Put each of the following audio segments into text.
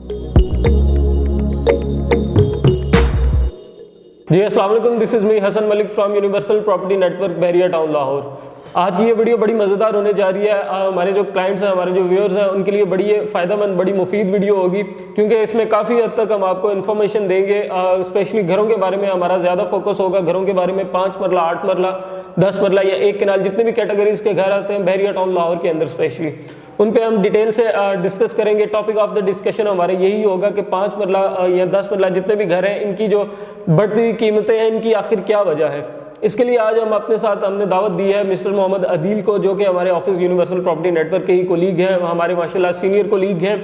जी अस्सलाम वालेकुम, this is me Hasan Malik from universal property network Bahria town Lahore. आज की ये वीडियो बड़ी मज़ेदार होने जा रही है। हमारे जो क्लाइंट्स हैं, हमारे जो व्यूअर्स हैं, उनके लिए बड़ी ये फ़ायदेमंद, बड़ी मुफीद वीडियो होगी, क्योंकि इसमें काफ़ी हद तक हम आपको इन्फॉर्मेशन देंगे। स्पेशली घरों के बारे में हमारा ज़्यादा फोकस होगा। घरों के बारे में 5 मरला, 8 मरला, 10 मरला या 1 कनाल, जितने भी कैटेगरीज के घर आते हैं बहरिया टाउन लाहौर के अंदर स्पेशली, उन पे हम डिटेल से डिस्कस करेंगे। टॉपिक ऑफ द डिस्कशन हमारे यही होगा कि 5 मरला या 10 मरला जितने भी घर हैं, इनकी जो बढ़ती हुई कीमतें हैं, इनकी आखिर क्या वजह है। इसके लिए आज हम अपने साथ हमने दावत दी है मिस्टर मोहम्मद अदील को, जो कि हमारे ऑफिस यूनिवर्सल प्रॉपर्टी नेटवर्क के ही कोलीग हैं, हमारे माशाल्लाह सीनियर कोलीग हैं।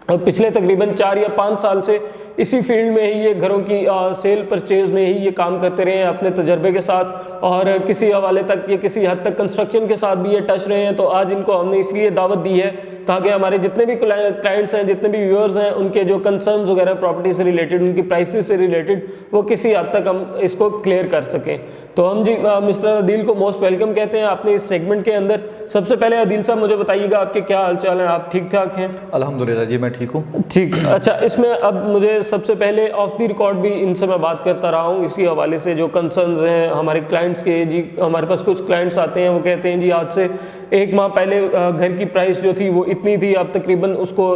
पिछले तकरीबन 4 या 5 साल से इसी फील्ड में ही ये घरों की सेल परचेज़ में ही ये काम करते रहे हैं अपने तजर्बे के साथ, और किसी हवाले तक ये किसी हद तक कंस्ट्रक्शन के साथ भी ये टच रहे हैं। तो आज इनको हमने इसलिए दावत दी है ताकि हमारे जितने भी क्लाइंट्स हैं, जितने भी व्यूअर्स हैं, उनके जो कंसर्न्स वगैरह प्रॉपर्टी से रिलेटेड, उनकी प्राइसेस से रिलेटेड, वो किसी हद तक हम इसको क्लियर कर सकें। तो हम जी मिस्टर अदील को मोस्ट वेलकम कहते हैं अपने इस सेगमेंट के अंदर। सबसे पहले अदील साहब मुझे बताइएगा आपके क्या हाल चाल हैं, आप ठीक ठाक हैं? अल्हम्दुलिल्लाह जी, मैं ठीक हूँ। ठीक, अच्छा। इसमें अब मुझे सबसे पहले ऑफ द रिकॉर्ड भी इनसे मैं बात करता रहा हूँ इसी हवाले से, जो कंसर्न्स हैं हमारे क्लाइंट्स के। जी हमारे पास कुछ क्लाइंट्स आते हैं, वो कहते हैं जी आज से 1 माह पहले घर की प्राइस जो थी वो इतनी थी, अब तकरीबन उसको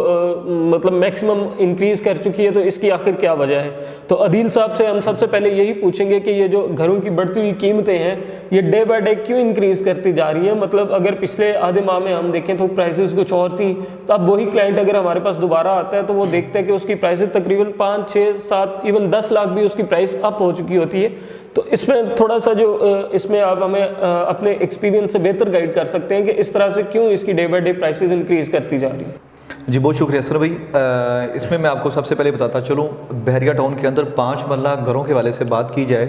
मतलब मैक्सिमम इंक्रीज़ कर चुकी है, तो इसकी आखिर क्या वजह है। तो अदील साहब से हम सबसे पहले यही पूछेंगे कि ये जो घरों की बढ़ती हुई कीमतें हैं, ये डे बाय डे क्यों इंक्रीज़ करती जा रही हैं। मतलब अगर पिछले आधे माह में हम देखें तो प्राइसेस कुछ और थी, तो अब वही क्लाइंट अगर हमारे पास दोबारा आता है तो वो देखते हैं कि उसकी प्राइसेस तकरीबन 5, 6, 7, इवन 10 लाख भी उसकी प्राइस अप हो चुकी होती है। तो इसमें थोड़ा सा जो इसमें आप हमें अपने एक्सपीरियंस से बेहतर गाइड कर सकते हैं कि इस तरह से क्यों इसकी day by day prices increase करती जा रही है। जी बहुत शुक्रिया सर भाई। इसमें मैं आपको सबसे पहले बताता चलूँ, बहरिया टाउन के अंदर 5 मरला घरों के वाले से बात की जाए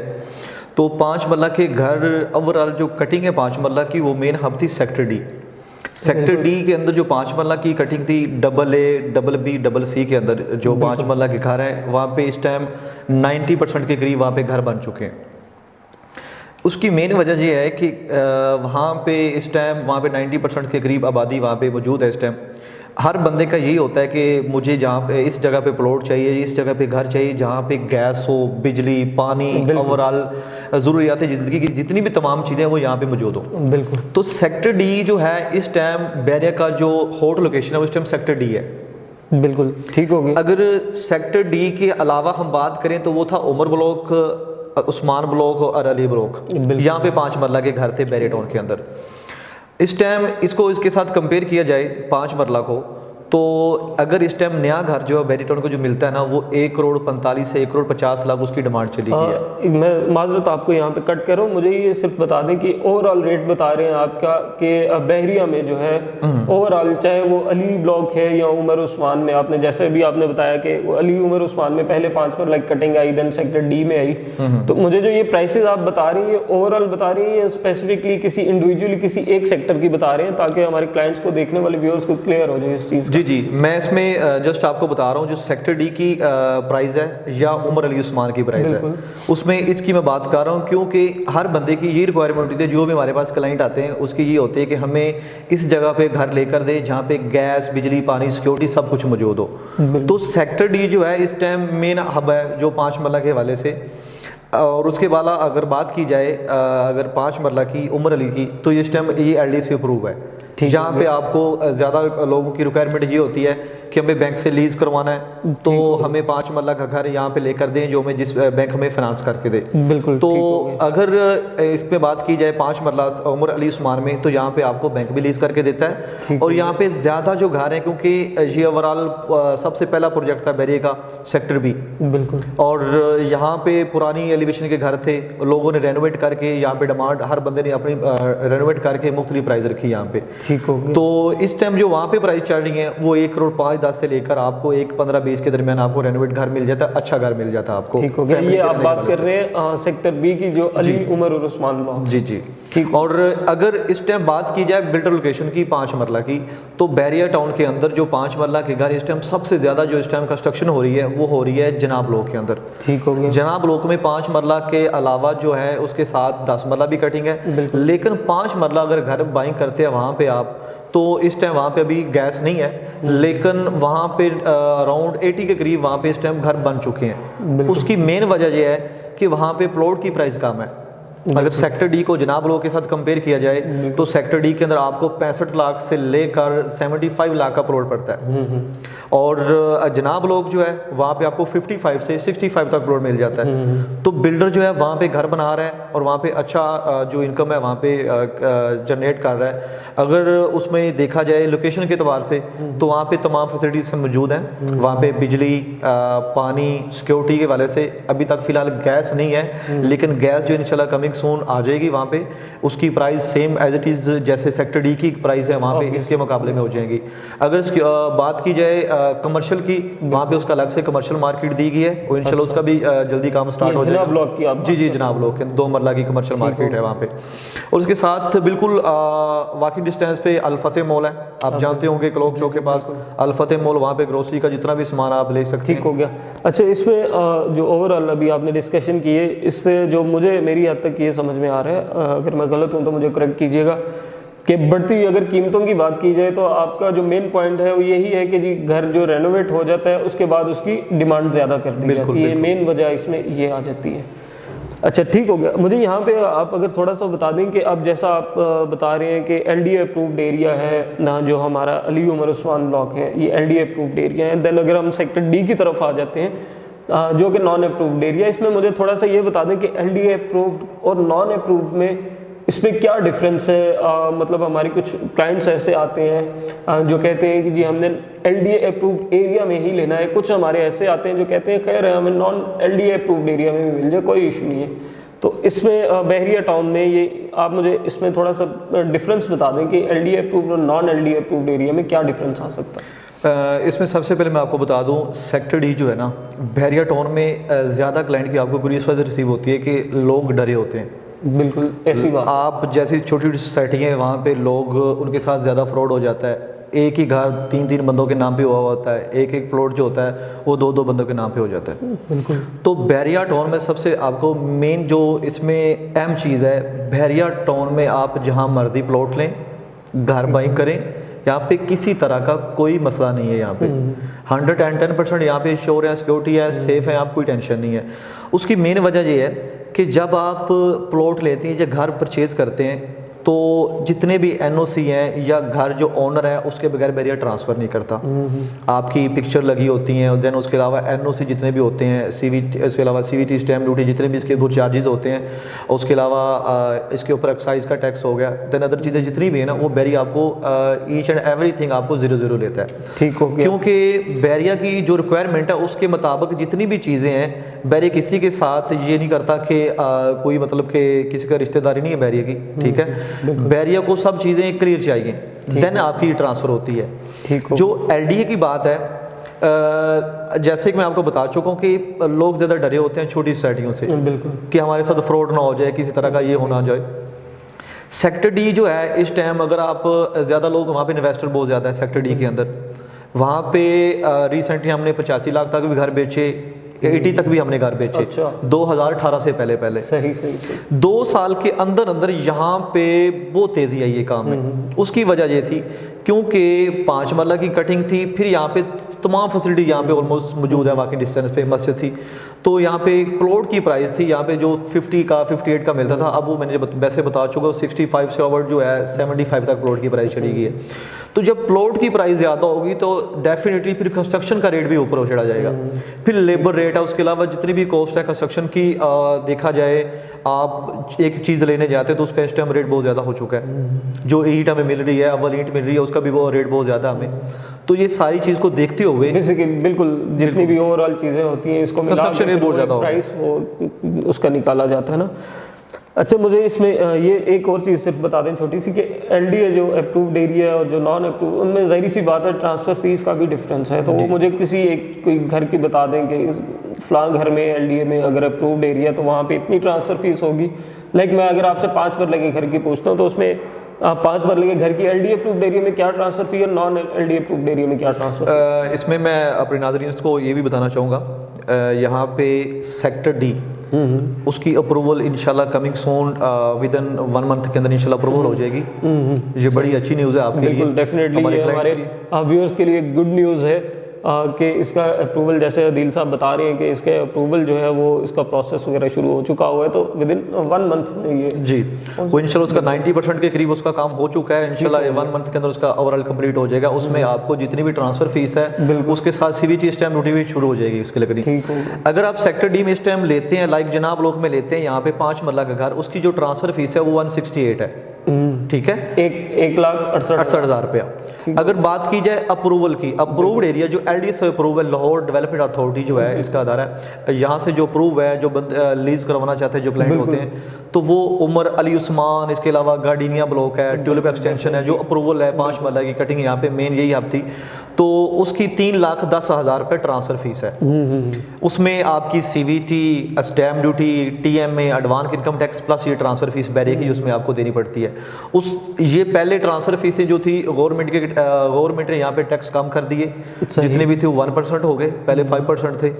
तो 5 मरला के घर ओवरऑल जो कटिंग है 5 मरला की, वो मेन हब थी सेक्टर डी। सेक्टर डी के अंदर जो 5 मरला की कटिंग थी, AA, BB, CC के अंदर जो 5 मरला के घर है, वहाँ पे इस टाइम 90% के करीब वहाँ पे घर बन चुके हैं। उसकी मेन वजह ये है कि वहाँ पे इस टाइम वहाँ पे 90% के करीब आबादी वहाँ पे मौजूद है। इस टाइम हर बंदे का यही होता है कि मुझे जहाँ पे इस जगह पे प्लॉट चाहिए, इस जगह पे घर चाहिए जहाँ पे गैस हो, बिजली, पानी, ओवरऑल ज़रूरियात ज़िंदगी की जितनी भी तमाम चीज़ें वो यहाँ पे मौजूद हो। बिल्कुल। तो सेक्टर डी जो है इस टाइम बहरिया का जो हॉट लोकेशन है वो इस टाइम सेक्टर डी है। बिल्कुल ठीक होगी। अगर सेक्टर डी के अलावा हम बात करें तो वो था उमर ब्लॉक, उस्मान ब्लॉक और अली ब्लॉक। यहाँ पे 5 मरला के घर थे बहरिया टाउन के अंदर। इस टाइम इसको इसके साथ कंपेयर किया जाए 5 मरला को, तो अगर इस टाइम नया घर जो है बहरिया टाउन को जो मिलता है ना, वो 1,45 से 1,50 उसकी डिमांड चली गई है। मैं माजरत आपको यहाँ पे कट करूँ, मुझे ये सिर्फ बता दें कि ओवरऑल रेट बता रहे हैं आपका कि बहरिया में जो है ओवरऑल, चाहे वो अली ब्लॉक है या उमर उस्मान में, आपने जैसे भी आपने बताया कि वो अली उमर उस्मान में पहले 5 मरला कटिंग आई, देन सेक्टर डी में आई, तो मुझे जो ये प्राइसेस आप बता रही हैं ओवरऑल बता रही हैं, स्पेसिफिकली किसी इंडिविजुअली किसी एक सेक्टर की बता रहे हैं, ताकि हमारे क्लाइंट्स को, देखने वाले व्यूअर्स को क्लियर हो जाए इस चीज़। जी, मैं इसमें जस्ट आपको बता रहा हूँ जो सेक्टर डी की प्राइस है या उमर अली उस्मान की प्राइस है, उसमें इसकी मैं बात कर रहा हूँ क्योंकि हर बंदे की ये रिक्वायरमेंट होती है। जो भी हमारे पास क्लाइंट आते हैं उसकी ये होती है कि हमें इस जगह पे घर लेकर दे जहाँ पे गैस, बिजली, पानी, सिक्योरिटी सब कुछ मौजूद हो। तो सेक्टर डी जो है इस टाइम मेन हब है जो 5 मरला के हवाले से। और उसके बाद अगर बात की जाए अगर 5 मरला की उमर अली की, तो इस टाइम ये LDC अप्रूव है। जहाँ पे आपको ज़्यादा लोगों की रिक्वायरमेंट ये होती है कि हमें बैंक से लीज़ करवाना है, तो हमें 5 मरला का घर यहाँ पे लेकर दें जो हमें जिस बैंक हमें फाइनेंस करके दे। बिल्कुल। तो अगर इस पे बात की जाए 5 मरला उमर अली उस्मान में, तो यहाँ पे आपको बैंक भी लीज़ करके देता है। और यहाँ पे ज़्यादा जो घर है, क्योंकि ये ओवरऑल सबसे पहला प्रोजेक्ट था बहरिया का सेक्टर बी। बिल्कुल। और यहाँ पे पुरानी एलिवेशन के घर थे, लोगों ने रेनोवेट करके यहाँ पे डिमांड, हर बंदे ने अपनी रेनोवेट करके मुख्तलिफ प्राइस रखी यहाँ पे। ठीक हो गया। तो इस टाइम जो वहाँ पे प्राइस चल रही है वो 1,05,10 से लेकर आपको 1,15,20 के दरमियान आपको रेनोवेट घर मिल जाता है, अच्छा घर मिल जाता है आपको। ठीक हो गया। ये आप बात कर रहे हैं सेक्टर बी की, जो अली उमर और उस्मान ब्लॉक। जी जी ठीक। और अगर इस टाइम बात की जाए बिल्डर लोकेशन की 5 मरला की, तो बहरिया टाउन के अंदर जो 5 मरला के घर इस टाइम सबसे ज़्यादा जो इस टाइम कंस्ट्रक्शन हो रही है वो हो रही है जनाब ब्लॉक के अंदर। ठीक हो गया। जनाब ब्लॉक में 5 मरला के अलावा जो है उसके साथ 10 मरला भी कटिंग है, लेकिन 5 मरला अगर घर बाइंग करते हैं वहाँ पे आप, तो इस टाइम वहाँ पे अभी गैस नहीं है, लेकिन वहाँ पे अराउंड 80 के करीब वहाँ पे इस टाइम घर बन चुके हैं। उसकी मेन वजह यह है कि वहाँ पे प्लॉट की प्राइस कम है। अगर सेक्टर डी को जनाब लोग के साथ कंपेयर किया जाए तो सेक्टर डी के अंदर आपको 65 लाख से लेकर 75 लाख का प्लॉट पड़ता है, और जनाब लोग जो है वहाँ पे आपको 55 से 65 तक प्लॉट मिल जाता है। तो बिल्डर जो है वहाँ पे घर बना रहा है और वहाँ पे अच्छा जो इनकम है वहाँ पे जनरेट कर रहा है। अगर उसमें देखा जाए लोकेशन के एतबार से तो वहाँ पे तमाम फैसिलिटीज मौजूद हैं। वहाँ पे बिजली, पानी, सिक्योरिटी के हवाले से अभी तक फ़िलहाल गैस नहीं है, लेकिन गैस जो इंशाल्लाह कमिंग सून आ जाएगी। वहाँ पे उसकी price same as it is जैसे सेक्टर डी की प्राइस है वहाँ पे इसके मुकाबले में हो जाएगी। अगर इसकी बात की जाए कमर्शियल की, वहाँ पे उसका अलग से कमर्शियल मार्केट दी गई है और इंशाल्लाह उसका भी जल्दी काम स्टार्ट हो जाएगा। जनाब ब्लॉक की आप जी जी, जनाब ब्लॉक के 2 मरला की कमर्शियल मार्केट है वहाँ पे। और उसके साथ बिल्कुल वॉकिंग डिस्टेंस पे अल फतेह मॉल है, आप जानते होंगे क्लॉक चौक के पास अल फतेह मॉल, वहाँ पे ग्रोसरी का जितना भी सामान आप ले सकते हैं। ठीक हो गया। अच्छा, इसमें जो ओवरऑल अभी आपने डिस्कशन की है, इससे जो मुझे मेरी हद तक ये समझ में आ रहा है, अगर मैं गलत हूँ तो मुझे करेक्ट कीजिएगा, कि बढ़ती अगर कीमतों की बात की जाए तो आपका जो मेन पॉइंट है वो यही है कि जी घर जो रेनोवेट हो जाता है उसके बाद उसकी डिमांड ज़्यादा कर दी जाती है। मेन वजह इसमें ये आ जाती है। अच्छा, ठीक हो गया। मुझे यहाँ पे आप अगर थोड़ा सा बता दें कि अब जैसा आप बता रहे हैं कि LDA अप्रूव्ड एरिया है ना, जो हमारा अली उमर उस्मान ब्लॉक है ये LDA अप्रूव्ड एरिया है। देन अगर हम सेक्टर डी की तरफ आ जाते हैं जो कि नॉन अप्रूव्ड एरिया, इसमें मुझे थोड़ा सा ये बता दें कि LDA अप्रूव्ड और नॉन अप्रूव्ड में इसमें क्या डिफरेंस है। मतलब हमारे कुछ क्लाइंट्स ऐसे आते हैं जो कहते हैं कि जी हमने LDA अप्रूव्ड एरिया में ही लेना है, कुछ हमारे ऐसे आते हैं जो कहते हैं खैर हमें नॉन LDA अप्रूव्ड एरिया में भी मिल जाए, कोई इशू नहीं है। तो इसमें बहरिया टाउन में ये आप मुझे इसमें थोड़ा सा डिफरेंस बता दें कि LDA अप्रूव्ड और नॉन LDA अप्रूव्ड एरिया में क्या डिफरेंस आ सकता है। इसमें सबसे पहले मैं आपको बता दूं, सेक्टर डी जो है ना बहरिया टाउन में ज़्यादा क्लाइंट की आपको पूरी इस वजह से रिसीव होती है कि लोग डरे होते हैं। बिल्कुल ऐसी बात। आप जैसी छोटी छोटी सोसाइटियाँ हैं वहाँ पे लोग उनके साथ ज़्यादा फ्रॉड हो जाता है। एक ही घर 3-3 बंदों के नाम पे हुआ होता है, एक एक प्लॉट जो होता है वो 2-2 बंदों के नाम पे हो जाता है। बिल्कुल। तो बहरिया टाउन में सबसे आपको मेन जो इसमें अहम चीज़ है, बहरिया टाउन में आप जहाँ मर्जी प्लॉट लें, घर बाइंग करें, यहाँ पे किसी तरह का कोई मसला नहीं है। यहाँ पे 110% यहाँ पे श्योर है, सिक्योरिटी है, सेफ है, आप कोई टेंशन नहीं है। उसकी मेन वजह ये है कि जब आप प्लॉट लेते हैं या घर परचेज़ करते हैं तो जितने भी NOC हैं या घर जो ओनर है उसके बगैर बैरियर ट्रांसफ़र नहीं करता। आपकी पिक्चर लगी होती हैं और देन उसके अलावा NOC जितने भी होते हैं, CVT, उसके अलावा CVT स्टैम्प ड्यूटी जितने भी इसके वो चार्जेस होते हैं, उसके अलावा इसके ऊपर एक्साइज का टैक्स हो गया, देन अदर चीज़ें जितनी भी है ना वो बैरिया आपको ईच एंड एवरीथिंग आपको 0-0 लेता है। ठीक हो गया। क्योंकि बैरिया की जो रिक्वायरमेंट है उसके मुताबिक जितनी भी चीज़ें हैं, बैरिया किसी के साथ ये नहीं करता कि कोई मतलब कि किसी का रिश्तेदारी नहीं है बैरिया की, ठीक है। बैरिया को सब चीज़ें क्लियर चाहिए, देन आपकी ट्रांसफ़र होती है। ठीक हो। जो LDA की बात है, जैसे कि मैं आपको बता चुका हूँ कि लोग ज़्यादा डरे होते हैं छोटी सोसाइटियों से, बिल्कुल, कि हमारे साथ फ्रॉड ना हो जाए, किसी तरह का ये होना जाए। सेक्टर डी जो है इस टाइम अगर आप ज़्यादा लोग वहाँ पे इन्वेस्टर बहुत ज़्यादा है सेक्टर डी के अंदर। वहाँ पे रिसेंटली हमने 85 लाख तक भी घर बेचे, 80 तक भी हमने घर बेचे। अच्छा। 2018 से पहले सही। 2 साल के अंदर यहाँ पे बहुत तेज़ी आई ये काम में। उसकी वजह ये थी क्योंकि 5 मरला की कटिंग थी, फिर यहाँ पे तमाम फैसिलिटी यहाँ पे ऑलमोस्ट मौजूद है, वॉकिंग डिस्टेंस पे मस्जिद थी। तो यहाँ पे एक प्लॉट की प्राइस थी यहाँ पे जो 50 का 58 का मिलता था, अब वो मैंने वैसे बता चुका हूँ 65 से ओवर जो है 75 तक प्लॉट की प्राइस चली गई है। तो जब प्लॉट की प्राइस ज़्यादा होगी तो डेफिनेटली फिर कंस्ट्रक्शन का रेट भी ऊपर हो चढ़ा जाएगा, फिर लेबर रेट है, उसके अलावा जितनी भी कॉस्ट है कंस्ट्रक्शन की देखा जाए, आप एक चीज़ लेने जाते हैं तो उसका इस टाइम रेट बहुत ज़्यादा हो चुका है। जो ईंट हमें मिल रही है, अव्वल ईंट मिल रही है, उसका भी वो रेट बहुत ज़्यादा हमें। तो ये सारी चीज़ को देखते हुए बिल्कुल जितनी भी ओवरऑल चीज़ें होती हैं इसको कंस्ट्रक्शन रेट बहुत ज़्यादा प्राइस वो उसका निकाला जाता है ना। अच्छा, मुझे इसमें ये एक और चीज़ सिर्फ बता दें छोटी सी, कि LDA जो अप्रूव्ड एरिया है और जो नॉन अप्रूव, उनमें ज़ाहिर सी बात है ट्रांसफ़र फीस का भी डिफरेंस है। तो वो मुझे किसी एक कोई घर की बता दें कि फ़लाँ घर में LDA में अगर अप्रूव्ड एरिया तो वहाँ पे इतनी ट्रांसफ़र फीस होगी। लाइक मैं अगर आपसे 5 मरले के घर की पूछता हूँ तो उसमें 5 मरले के घर की LDA अप्रूव्ड एरिया में क्या ट्रांसफ़र फी और नॉन LDA अप्रूव्ड एरिया में क्या ट्रांसफ़र? इसमें मैं अपने नाज़रीन को ये भी बताना चाहूँगा, यहाँ पे सेक्टर डी उसकी अप्रूवल इंशाल्लाह coming soon with in 1 month के अंदर इंशाल्लाह अप्रूवल हो जाएगी। ये बड़ी अच्छी न्यूज़ है आपके लिए, बिल्कुल डेफिनेटली ये client हमारे के लिए। व्यूअर्स के लिए गुड न्यूज़ है कि इसका अप्रूवल, जैसे अदील साहब बता रहे हैं कि इसके अप्रूवल जो है वो इसका प्रोसेस वगैरह शुरू हो चुका हुआ है, तो विद इन 1 मंथ में ये जी वो इंशाल्लाह उसका 90% के करीब उसका काम हो चुका है। इंशाल्लाह 1 मंथ के अंदर उसका ओवरऑल कंप्लीट हो जाएगा। उसमें आपको जितनी भी ट्रांसफर फीस है उसके साथ सीवीटी स्टैम्प ड्यूटी भी शुरू हो जाएगी उसके लगनी। ठीक होगा। अगर आप सेक्टर डी में स्टैम्प लेते हैं, लाइक जनाब लोग में लेते हैं यहाँ पे 5 मरला का घर, उसकी जो ट्रांसफर फीस है वो 168 है। ठीक है, 1,68,000 रुपया। अगर बात की जाए अप्रूवल की, अप्रूव्ड एरिया जो LDS approval Lahore development authority जो है इसका अदारा है, यहाँ से जो अप्रूव है, जो लीज करवाना चाहते हैं जो क्लाइंट होते हैं, तो वो उमर अली उस्मान, इसके अलावा गार्डिनिया ब्लॉक है, ट्यूलिप एक्सटेंशन है, जो अप्रूवल है 5 मरला की कटिंग यहाँ पे मेन यही हब थी, तो उसकी 3,10,000 रुपये ट्रांसफ़र फीस है। उसमें आपकी CVT, stamp duty, TMA, advance income tax plus ये ट्रांसफ़र फीस बैरियर की उसमें आपको देनी पड़ती है। ये पहले ट्रांसफ़र फीसें जो थी गवर्नमेंट ने यहाँ पे टैक्स कम कर दिए, जितने भी थे वो 1% हो गए, पहले 5% थे।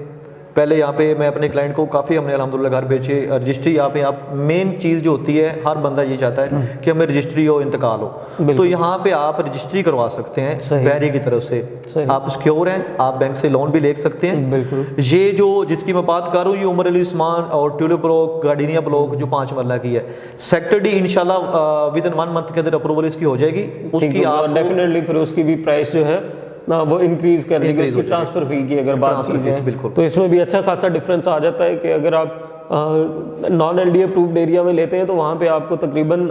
पहले यहाँ पे मैं अपने क्लाइंट को काफ़ी हमने अल्हम्दुलिल्लाह घर बेचे। रजिस्ट्री यहाँ पे आप मेन चीज़ जो होती है, हर बंदा ये चाहता है कि हमें रजिस्ट्री हो, इंतकाल हो, तो यहाँ पे आप रजिस्ट्री करवा सकते हैं बैरियर की तरफ से। आप सिक्योर हैं, आप बैंक से लोन भी ले सकते हैं। बिल्कुल। ये जो जिसकी मैं बात कर रहा हूँ, ये उमर अली उस्मान और ट्यूलिप ब्लॉक, गार्डिनिया ब्लॉक जो 5 मरला की है, सेक्टर डी इंशाल्लाह विद इन 1 मंथ के अंदर अप्रूवल इसकी हो जाएगी। उसकी आप डेफिनेटली फिर उसकी भी प्राइस जो है ना वो इंक्रीज कर देगी, उसकी ट्रांसफर फी की अगर बात की जाए तो इसमें भी अच्छा खासा डिफरेंस आ जाता है कि अगर आप नॉन LD अप्रूव्ड एरिया में लेते हैं तो वहाँ पे आपको तकरीबन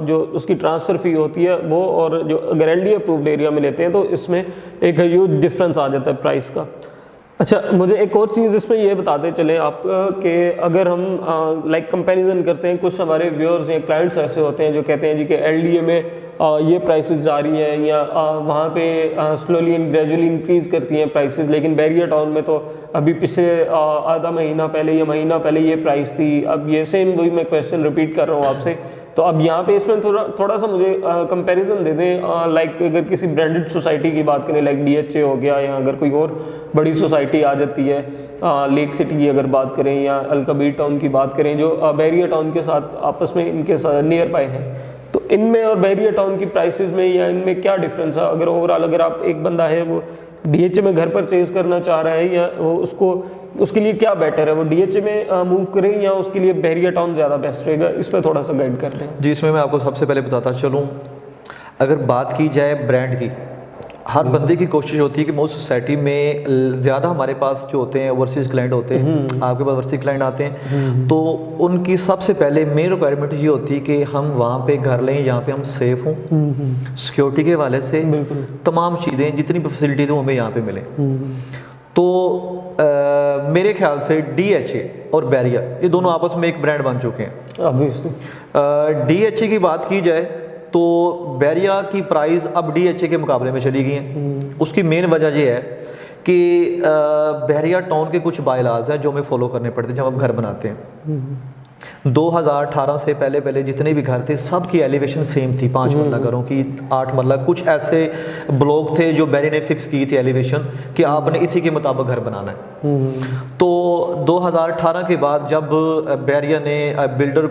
जो उसकी ट्रांसफ़र फ़ी होती है वो, और जो अगर LD अप्रूव्ड एरिया में लेते हैं तो इसमें एक ह्यूज डिफरेंस आ जाता है प्राइस का। अच्छा, मुझे एक और चीज़ इसमें ये बताते चलें आप कि अगर हम लाइक कंपैरिजन करते हैं, कुछ हमारे व्यूअर्स या क्लाइंट्स ऐसे होते हैं जो कहते हैं जी कि LDA में ये प्राइसेस जा रही हैं या वहाँ पे स्लोली एंड ग्रेजुअली इंक्रीज़ करती हैं प्राइसेस, लेकिन बैरियर टाउन में तो अभी पिछले आधा महीना पहले या महीना पहले ये प्राइस थी। अब ये सेम वही मैं क्वेश्चन रिपीट कर रहा हूँ आपसे, तो अब यहाँ पे इसमें थोड़ा सा मुझे कंपैरिजन दे दें। लाइक अगर किसी ब्रांडेड सोसाइटी की बात करें, लाइक DHA हो गया, या अगर कोई और बड़ी सोसाइटी आ जाती है, लेक सिटी की अगर बात करें या अल-कबीर टाउन की बात करें, जो बैरियर टाउन के साथ आपस में इनके साथ नियर बाय है, तो इनमें और बैरियर टाउन की प्राइसेस में या इनमें क्या डिफरेंस है? अगर ओवरऑल अगर आप एक बंदा है वो DHA में घर परचेज करना चाह रहा है, या वो उसके लिए क्या बेटर है, वो DHA में मूव करें या उसके लिए बैरियर टाउन ज़्यादा बेस्ट रहेगा? इस पर थोड़ा सा गाइड कर दें। जी, इसमें मैं आपको सबसे पहले बताता चलूँ, अगर बात की जाए ब्रांड की, हर बंदे की कोशिश होती है कि मोस्ट सोसाइटी में ज़्यादा हमारे पास जो होते हैं ओवरसीज़ क्लाइंट होते हैं, आपके पास ओवरसीज़ क्लाइंट आते हैं, तो उनकी सबसे पहले मेन रिक्वायरमेंट ये होती है कि हम वहाँ पे घर लें यहाँ पे हम सेफ हों, सिक्योरिटी के हवाले से तमाम चीज़ें जितनी भी फैसिलिटी तो हमें यहाँ पे मिलें। तो मेरे ख्याल से DHA और बैरियर ये दोनों आपस में एक ब्रांड बन चुके हैं। ऑब्वियसली DHA की बात की जाए तो बैरिया की प्राइस अब DHA के मुकाबले में चली गई हैं। उसकी मेन वजह ये है कि बैरिया टाउन के कुछ बायलाज हैं जो हमें फॉलो करने पड़ते हैं जब हम घर बनाते हैं। 2018 से पहले जितने भी घर थे सब की एलिवेशन सेम थी, 5 मरला घरों की, 8 मरला, कुछ ऐसे ब्लॉक थे जो बैरी ने फिक्स की थी एलिवेशन कि आपने इसी के मुताबिक घर बनाना है। तो 2018 के बाद जब बैरिया ने बिल्डर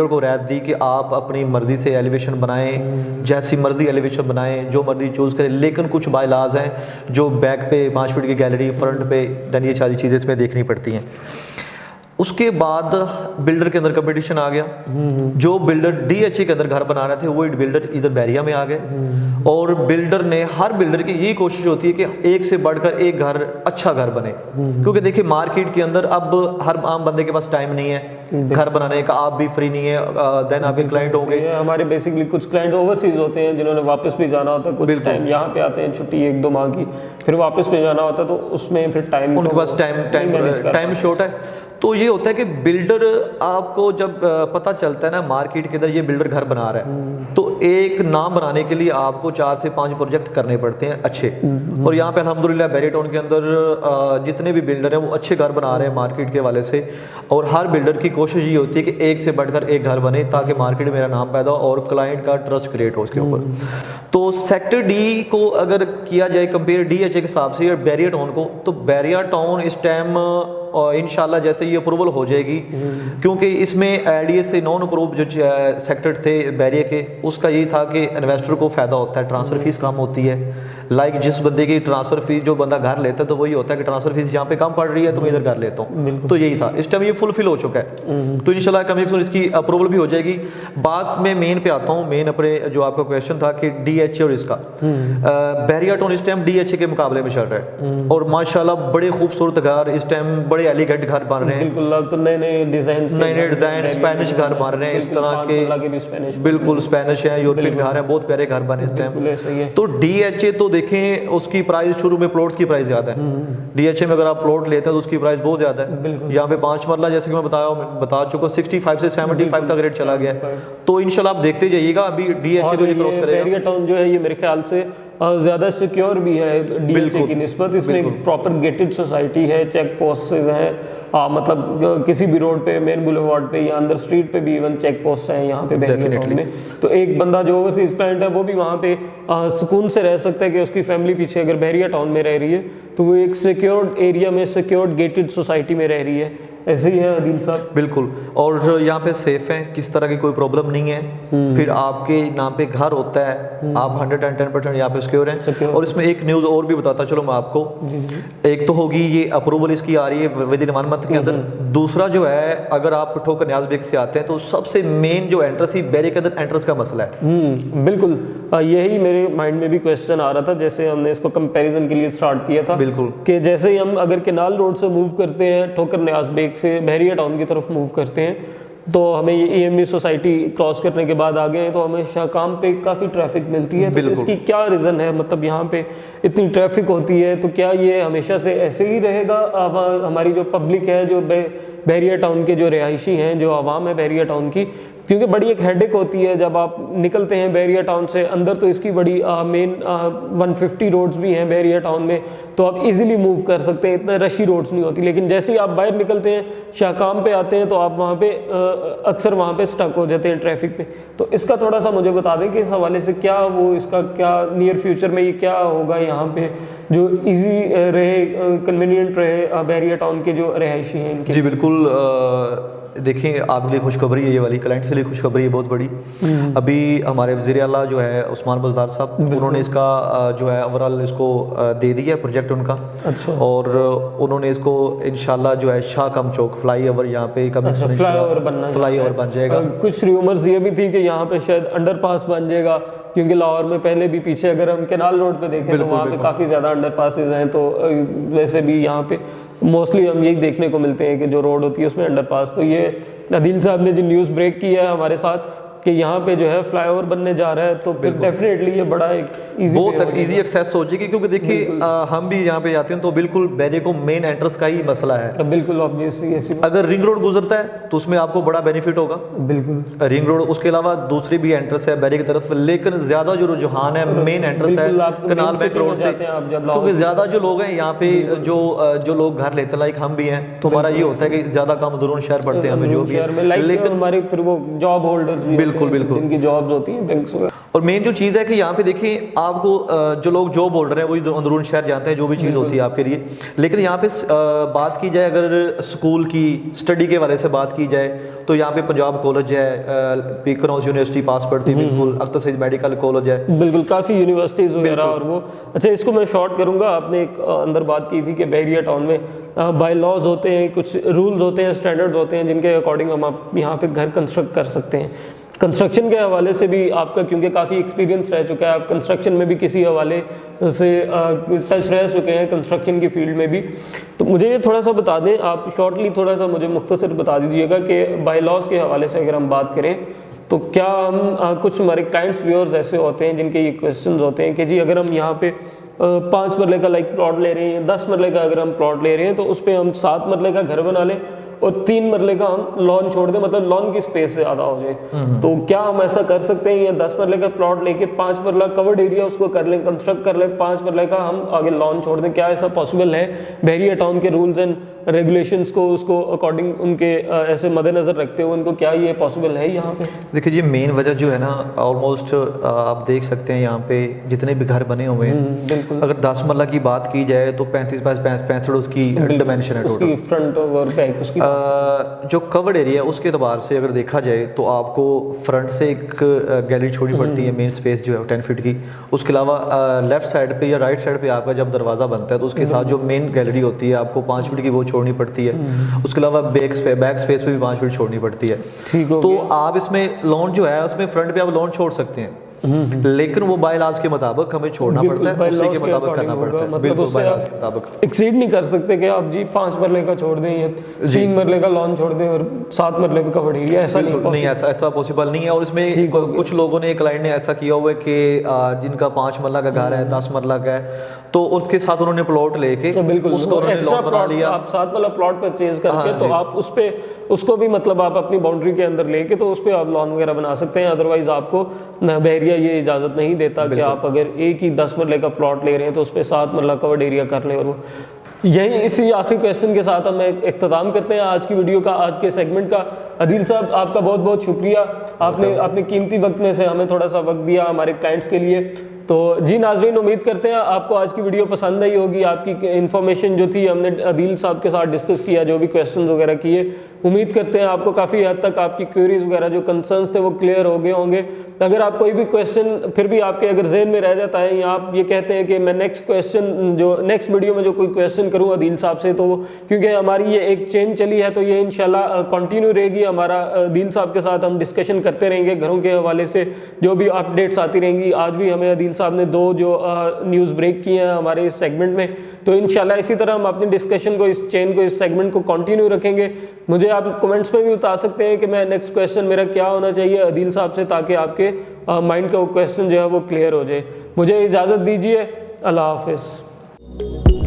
को रायत दी कि आप अपनी मर्ज़ी से एलिवेशन बनाएं, जैसी मर्ज़ी एलिवेशन बनाएं, जो मर्ज़ी चूज़ करें, लेकिन कुछ बायलाज हैं जो बैक पे 5 फीट की गैलरी, फ्रंट पे देन ये सारी चीज़ें इसमें देखनी पड़ती हैं। उसके बाद बिल्डर के अंदर कंपटीशन आ गया। जो बिल्डर DHA के अंदर घर बना रहे थे वो बिल्डर इधर बैरिया में आ गए, और बिल्डर ने, हर बिल्डर की यही कोशिश होती है कि एक से बढ़कर एक घर, अच्छा घर बने, क्योंकि देखिए मार्केट के अंदर अब हर आम बंदे के पास टाइम नहीं है घर बनाने का, आप भी फ्री नहीं है, देन आपके क्लाइंट होंगे। हमारे बेसिकली कुछ क्लाइंट ओवरसीज होते हैं जिन्होंने वापस भी जाना होता है, कुछ टाइम यहाँ पे आते हैं छुट्टी 1-2 माह की, फिर वापस भी जाना होता है, तो उसमें फिर टाइम उनके पास टाइम शॉर्ट है। तो ये होता है कि बिल्डर आपको जब पता चलता है ना मार्केट के अंदर ये बिल्डर घर बना रहा है, तो एक नाम बनाने के लिए आपको 4 से 5 प्रोजेक्ट करने पड़ते हैं अच्छे। और यहाँ पे अल्हम्दुलिल्लाह बैरिया टाउन के अंदर जितने भी बिल्डर हैं वो अच्छे घर बना रहे हैं मार्केट के वाले से, और हर बिल्डर की कोशिश ये होती है कि एक से बढ़कर एक घर बने ताकि मार्केट में मेरा नाम पैदा हो और क्लाइंट का ट्रस्ट क्रिएट हो उसके ऊपर। तो सेक्टर डी को अगर किया जाए कंपेयर DHA के हिसाब से या बैरिया टाउन को, तो बैरिया टाउन इस टाइम इंशाल्लाह जैसे ये अप्रूवल हो जाएगी, क्योंकि इसमें एलडीए से नॉन अप्रूव जो सेक्टर थे बैरिया के, उसका यही था कि इन्वेस्टर को फ़ायदा होता है, ट्रांसफ़र फीस कम होती है। लाइक जिस बंदे की ट्रांसफ़र फीस, जो बंदा घर लेता है तो वही होता है कि ट्रांसफ़र फीस यहाँ पे कम पड़ रही है तो मैं इधर घर लेता हूँ, तो यही था। इस टाइम ये फुलफिल हो चुका है, तो इंशाल्लाह कमिंग सून इसकी अप्रूवल भी हो जाएगी। बात में मेन पे आता हूँ, मेन अपने जो आपका क्वेश्चन था कि डीएचए और इसका, बैरिया टाउन इस टाइम डीएचए के मुकाबले में चल रहा है और माशाल्लाह बड़े खूबसूरत घर इस टाइम, बड़े एलिगेंट घर बन रहे हैं। बिल्कुल, अब तो नए नए डिजाइन स्पेनिश घर बन रहे हैं इस तरह के, बिल्कुल स्पेनिश है, यूरोपियन घर है, बहुत प्यारे घर बने इस टाइम। तो डीएचए तो देखें उसकी प्राइस, शुरू में प्लॉट्स की प्राइस ज़्यादा है। डीएचए में अगर आप प्लॉट लेते हैं तो उसकी प्राइस बहुत ज़्यादा है। यहाँ पे 5 मरला जैसे कि मैं बता चुका हूँ 65 से 75 तक रेट चला गया है। तो इंशाल्लाह आप देखते जाइएगा, अभी डीएचए को ये क्रॉस करेगा। बैरिया टाउन जो है ये मेरे ख्याल से ज़्यादा सिक्योर भी है डीएचए की निस्बत। इसमें एक प्रॉपर गेटेड सोसाइटी है, चेक पोस्ट हैं, मतलब किसी भी रोड पे, मेन बुलेवार्ड पे या अंदर स्ट्रीट पे भी इवन चेक पोस्ट हैं यहाँ पे बैरिया टाउन में। तो एक बंदा जो ओवरसीज क्लाइंट है वो भी वहाँ पे सुकून से रह सकता है कि उसकी फैमिली पीछे अगर बैरिया टाउन में रह रही है तो वो एक सिक्योर्ड एरिया में, सिक्योर्ड गेटेड सोसाइटी में रह रही है। ऐसे ही है आदिल साहब। बिल्कुल, और जो यहाँ पे सेफ है, किस तरह की कोई प्रॉब्लम नहीं है। फिर आपके नाम पे घर होता है, आप 110% यहाँ पे सिक्योर हैं। और इसमें एक न्यूज़ और भी बताता चलो मैं आपको, एक तो होगी ये अप्रूवल इसकी आ रही है विद इन 1 मंथ के अंदर। दूसरा जो है, अगर आप ठोकर न्याज बेग से आते हैं तो सबसे मेन जो एंट्रेंस ही बैरिया के अंदर एंट्रेंस का मसला है। बिल्कुल, यही मेरे माइंड में भी क्वेश्चन आ रहा था जैसे हमने इसको कंपैरिजन के लिए स्टार्ट किया था। बिल्कुल, कि जैसे ही हम अगर केनाल रोड से मूव करते हैं, ठोकर न्याज बेग से बैरिया टाउन की तरफ मूव करते हैं, तो हमें ये ईएमवी सोसाइटी क्रॉस करने के बाद आगे हैं तो हमें शाहकाम पे काफ़ी ट्रैफिक मिलती है। तो इसकी क्या रीज़न है, मतलब यहाँ पे इतनी ट्रैफिक होती है तो क्या ये हमेशा से ऐसे ही रहेगा? हमारी जो पब्लिक है, जो बैरिया टाउन के जो रिहायशी हैं, जो आवाम है बैरिया टाउन की, क्योंकि बड़ी एक हेडेक होती है जब आप निकलते हैं बैरिया टाउन से अंदर, तो इसकी बड़ी मेन 150 रोड्स भी हैं बैरिया टाउन में, तो आप इजीली मूव कर सकते हैं, इतना रशी रोड्स नहीं होती। लेकिन जैसे ही आप बाहर निकलते हैं, शाहकाम पे आते हैं, तो आप वहाँ पे अक्सर वहाँ पे स्टक हो जाते हैं ट्रैफिक पे। तो इसका थोड़ा सा मुझे बता दें कि इस हवाले से क्या वो, इसका क्या नियर फ्यूचर में ये क्या होगा यहाँ पे जो ईजी रहे, कन्वीनियंट रहे बैरिया टाउन के जो रिहायशी हैं इनके। जी बिल्कुल, देखिए आपके लिए खुशखबरी है ये वाली, क्लाइंट्स के लिए खुशखबरी है बहुत बड़ी। अभी हमारे वज़ीर आला जो है उस्मान बज़दार साहब, उन्होंने इसका जो है ओवरऑल इसको दे दिया प्रोजेक्ट उनका। अच्छा। और उन्होंने इसको इंशाल्लाह जो है शाहकाम चौक फ्लाईओवर यहाँ पे फ्लाईओवर बन जाएगा। कुछ र्यूमर्स ये भी थी कि यहाँ पे शायद अंडरपास बन जाएगा, क्योंकि लाहौर में पहले भी पीछे अगर हम केनाल रोड पे देखें तो वहाँ पे काफ़ी ज़्यादा अंडरपासेस हैं। तो वैसे भी यहाँ पे मोस्टली हम यही देखने को मिलते हैं कि जो रोड होती है उसमें अंडरपास। तो ये आदिल साहब ने जो न्यूज़ ब्रेक की है हमारे साथ कि यहाँ पे जो है फ्लाईओवर बनने जा रहा है, तो फिर डेफिनेटली ये बड़ा एक बहुत ईजी एक्सेस हो जाएगी। क्योंकि देखिए हम भी यहाँ पे जाते हैं तो बिल्कुल बैरिया को मेन एंट्रेंस का ही मसला है। बिल्कुल ऑब्वियसली ऐसी अगर रिंग रोड गुजरता है तो उसमें आपको बड़ा बेनिफिट होगा। बिल्कुल रिंग रोड, उसके अलावा दूसरी भी एंट्रेंस है बैरिया की तरफ, लेकिन ज्यादा जो रुझान है मेन एंट्रेंस है कनाल बैंक रोड से, क्योंकि ज्यादा जो लोग हैं यहाँ पे जो लोग घर लेते हैं, लाइक हम भी हैं, तो हमारा ये होता है कि ज्यादा काम अंदरून शहर पड़ते हैं हमें जो भी, लेकिन हमारे फिर वो जॉब होल्डर्स भी बिल्कुल जिनकी जॉब्स होती हैं बैंक्स वगैरह। और मेन जो चीज़ है कि यहाँ पे देखिए आपको जो लोग जॉब होल्डर हैं वही अंदरून शहर जानते हैं जो भी चीज़ होती है आपके लिए। लेकिन यहाँ पे बात की जाए अगर स्कूल की स्टडी के वाले से बात की जाए तो यहाँ पे पंजाब कॉलेज है, पीकर हाउस यूनिवर्सिटी पास पड़ती, बिल्कुल अख्तर सईद मेडिकल कॉलेज है, बिल्कुल काफ़ी यूनिवर्सिटीज़ वगैरह। और वो अच्छा, इसको मैं शॉर्ट करूँगा। आपने एक अंदर बात की थी कि बैरिया टाउन में बाय लॉज होते हैं, कुछ रूल्स होते हैं, स्टैंडर्ड्स होते हैं जिनके अकॉर्डिंग हम आप यहाँ पे घर कंस्ट्रक्ट कर सकते हैं। कंस्ट्रक्शन के हवाले से भी आपका क्योंकि काफ़ी एक्सपीरियंस रह चुका है, आप कंस्ट्रक्शन में भी किसी हवाले से टच रह चुके हैं कंस्ट्रक्शन की फील्ड में भी, तो मुझे ये थोड़ा सा बता दें आप, शॉर्टली थोड़ा सा मुझे मुख्तसर बता दीजिएगा कि बाय लॉज के हवाले से अगर हम बात करें तो क्या हम कुछ हमारे क्लाइंट्स व्यूअर्स ऐसे होते हैं जिनके ये क्वेश्चंस होते हैं कि जी अगर हम यहाँ पे 5 मरले का लाइक प्लॉट ले रहे हैं, 10 मरले का अगर हम प्लॉट ले रहे हैं तो उस पर हम 7 मरले का घर बना लें और 3 मरले का हम लॉन छोड़ दें, मतलब लॉन की स्पेस ज़्यादा हो जाए। तो क्या हम ऐसा कर सकते हैं, या 10 मरले का प्लॉट लेके 5 मरला कवर्ड एरिया उसको कर लें, कंस्ट्रक्ट कर लें, 5 मरले का हम आगे लॉन छोड़ दें? क्या ऐसा पॉसिबल है बैरिया टाउन के रूल्स एंड रेगुलेशंस को उसको अकॉर्डिंग उनके ऐसे मद्देनज़र रखते हुए उनको क्या ये पॉसिबल है यहाँ पे? देखिए जी, मेन वजह जो है ना, ऑलमोस्ट आप देख सकते हैं यहाँ पे जितने भी घर बने हुए हैं, बिल्कुल। अगर 10 मरला की बात की जाए तो 35 बाय 65 उसकी डिमेंशन है उसकी टोटल। फ्रंट और बैक उसकी जो कवर्ड एरिया है उसके अतबार से अगर देखा जाए तो आपको फ्रंट से एक गैलरी छोड़नी पड़ती है, मेन स्पेस जो है 10 फीट की। उसके अलावा लेफ्ट साइड पे या राइट साइड पे आपका जब दरवाज़ा बनता है तो उसके साथ जो मेन गैलरी होती है आपको 5 फीट की वो छोड़नी पड़ती है। उसके अलावा बैक स्पेस पे भी 5 फीट छोड़नी पड़ती है। ठीक हो तो आप इसमें लॉन जो है उसमें फ्रंट पे आप लॉन छोड़ सकते हैं, लेकिन वो बाय लॉज के मुताबिक हमें छोड़ना पड़ता है, उसी के मुताबिक करना पड़ता है। बिल्कुल बाय लॉज के मुताबिक एक्सीड नहीं कर सकते कि आप जी 5 मरले का छोड़ दें या 3 मरले का लॉन छोड़ दें और 7 मरले पे कवर्ड एरिया, ऐसा नहीं बिल्कुल नहीं, ऐसा पॉसिबल नहीं है। और इसमें कुछ लोगों ने, क्लाइंट ने ऐसा किया हुआ है कि जिनका 5 मरला का घर है, 10 मरला का है, तो उसके साथ उन्होंने प्लॉट लेके बिल्कुल उसको उन्होंने एक्स्ट्रा लॉन बना प्लॉट, लिया। आप 7 वाला प्लॉट परचेज करके तो आप उस पे उसको भी मतलब आप अपनी बाउंड्री के अंदर लेके तो उस पे आप लॉन वगैरह बना सकते हैं। अदरवाइज आपको बहरिया ये इजाज़त नहीं देता कि आप अगर एक ही 10 मरले का प्लॉट ले रहे हैं तो उस पर 7 मरला कवर्ड एरिया कर लें। और वो यही इसी आखिरी क्वेश्चन के साथ हम इख्तिताम करते हैं आज की वीडियो का, आज के सेगमेंट का। अदील साहब, आपका बहुत बहुत शुक्रिया, आपने अपने कीमती वक्त में से हमें थोड़ा सा वक्त दिया हमारे क्लाइंट्स के लिए। तो जी नाज़रीन, उम्मीद करते हैं आपको आज की वीडियो पसंद आई होगी। आपकी इन्फॉर्मेशन जो थी हमने अदील साहब के साथ डिस्कस किया, जो भी क्वेश्चंस वगैरह किए, उम्मीद करते हैं आपको काफ़ी हद तक आपकी क्वेरीज वगैरह जो कंसर्न्स थे वो क्लियर हो गए होंगे। अगर आप कोई भी क्वेश्चन फिर भी आपके अगर जहन में रह जाता है या आप ये कहते हैं कि मैं नेक्स्ट वीडियो में जो कोई क्वेश्चन करूँ अदील साहब से, तो क्योंकि हमारी ये एक चेन चली है तो ये इंशाल्लाह कंटिन्यू रहेगी। हमारा अदील साहब के साथ हम डिस्कशन करते रहेंगे, घरों के हवाले से जो भी अपडेट्स आती रहेंगी। आज भी हमें अदील साहब ने 2 जो न्यूज़ ब्रेक किए हैं हमारे इस सेगमेंट में, तो इंशाल्लाह इसी तरह हम अपनी डिस्कशन को, इस चेन को, इस सेगमेंट को कंटिन्यू रखेंगे। मुझे आप कमेंट्स में भी बता सकते हैं कि मैं नेक्स्ट क्वेश्चन मेरा क्या होना चाहिए अदील साहब से, ताकि आपके माइंड का वो क्वेश्चन जो है वो क्लियर हो जाए। मुझे इजाज़त दीजिए, अल्लाह हाफिज़।